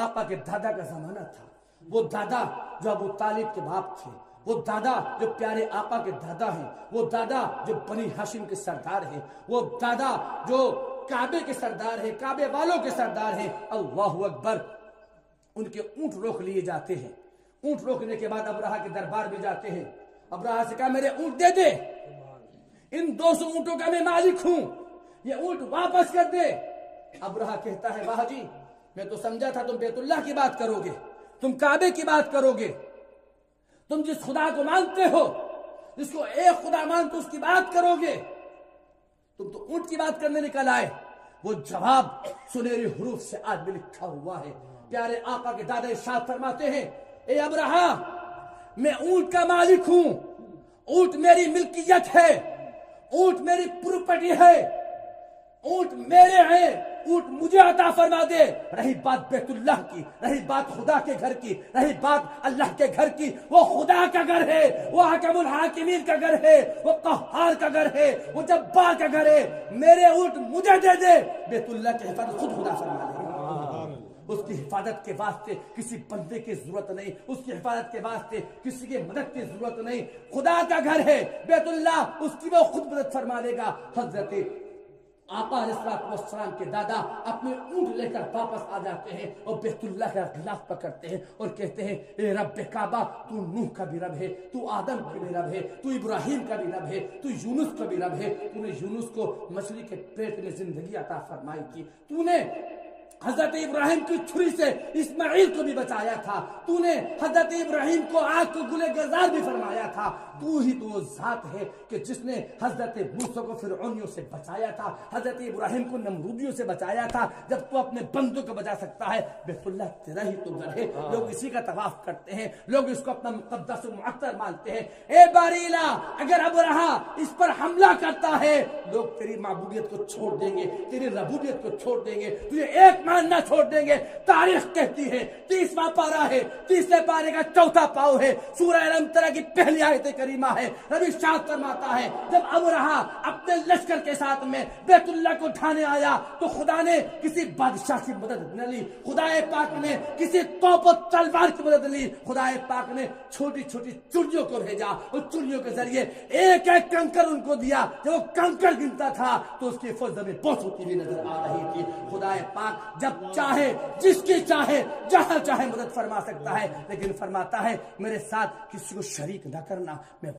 آقا کے دادا کا زمانہ تھا، وہ دادا جو ابو طالب کے باپ تھے، وہ دادا جو پیارے آقا کے دادا ہیں، وہ دادا جو بنی ہاشم کے سردار ہیں، وہ دادا جو کعبے کے سردار ہیں، کعبے والوں کے سردار ہیں۔ اللہ اکبر۔ ان کے اونٹ روک لیے جاتے ہیں۔ اونٹ روکنے کے بعد ابرہہ کے دربار میں جاتے ہیں۔ ابرہہ سے کہا میرے اونٹ دے دے، ان 200 اونٹوں کا میں مالک ہوں، یہ اونٹ واپس کر دے۔ ابرہہ کہتا ہے واہ جی، میں تو سمجھا تھا تم بیت اللہ کی بات کرو گے، تم کعبے کی بات کرو گے، تم جس خدا کو مانتے ہو، جس کو ایک خدا مانتے اس کی بات کرو گے، تم تو اونٹ کی بات کرنے نکل آئے۔ وہ جواب سنہری حروف سے آج بھی لکھا ہوا ہے۔ پیارے آقا کے دادا ارشاد فرماتے ہیں اے ابرہہ، میں اونٹ کا مالک ہوں، اونٹ میری ملکیت ہے، اونٹ میری پراپرٹی ہے، اونٹ میرے ہیں، اونٹ مجھے عطا فرما دے۔ رہی بات بیت اللہ کی، رہی بات خدا کے گھر کی، رہی بات اللہ کے گھر کی، وہ خدا کا گھر ہے، وہ حکم الحاکمین کا گھر ہے، وہ قہار کا گھر ہے، وہ جبار کا گھر ہے۔ میرے اونٹ مجھے دے دے، بیت اللہ کی حفاظت خود خدا فرما دے۔ اس کی حفاظت کے واسطے کسی بندے کی ضرورت نہیں، اس کی حفاظت کے واسطے کسی کی مدد کی ضرورت نہیں۔ خدا کا گھر ہے بیت اللہ، اس کی وہ خود مدد فرما دے گا۔ حضرت آقا علیہ السلام کے دادا اپنے اونٹ لے کر واپس آ جاتے ہیں اور بیت اللہ کا غلاف پکڑتے ہیں اور کہتے ہیں اے رب کعبہ، تو نوح کا بھی رب ہے، تو آدم کا بھی رب ہے، تو ابراہیم کا بھی رب ہے، تو یونس کا بھی رب ہے۔ تو نے یونس کو مچھلی کے پیٹ میں زندگی عطا فرمائی تھی، تو نے حضرت ابراہیم کی چھری سے اسماعیل کو بھی بچایا تھا، تو نے حضرت ابراہیم کو آگ کو گلے گلزار بھی فرمایا تھا۔ تو ہی تو وہ ذات ہے کہ جس نے حضرت موسیٰ کو فرعونیوں سے بچایا تھا، حضرت ابراہیم کو نمرودیوں سے بچایا تھا۔ جب تو اپنے بندوں کو بچا سکتا ہے، بیت اللہ تیرا ہی تو گھر ہے۔ لوگ اسی کا طواف کرتے ہیں، لوگ اس کو اپنا مقدس و معطر مانتے ہیں۔ اے باریلا، اگر ابرہہ اس پر حملہ کرتا ہے، لوگ تیری معبودیت کو چھوڑ دیں گے، تیری ربوبیت کو چھوڑ دیں گے، تجھے ایک ماننا چھوڑ دیں گے۔ تاریخ کہتی ہے 30واں پارہ ہے، 30ویں پارے کا 4تھا پاؤ ہے، سورہ الم ترا کی پہلی آیت کریمہ ہے۔ ربی شاد فرماتا ہے جب ابرہہ اپنے لشکر کے ساتھ میں بیت اللہ کو ڈھانے آیا تو خدا نے کسی بادشاہ کی مدد نہ لی، خدا پاک نے کسی توپ و تلوار کی مدد لی، خدا پاک نے چھوٹی چھوٹی چڑیوں کو بھیجا اور چڑیوں کے ذریعے ایک ایک کنکر ان کو دیا۔ جب وہ کنکر گنتا تھا تو اس کی فوج زمین بوس ہوتی ہوئی نظر آ رہی تھی۔ خدا پاک جب چاہے، جس کی چاہے، جہاں چاہے مدد فرما سکتا ہے، لیکن فرماتا ہے میرے ساتھ کسی کو شریک نہ کرنا، میں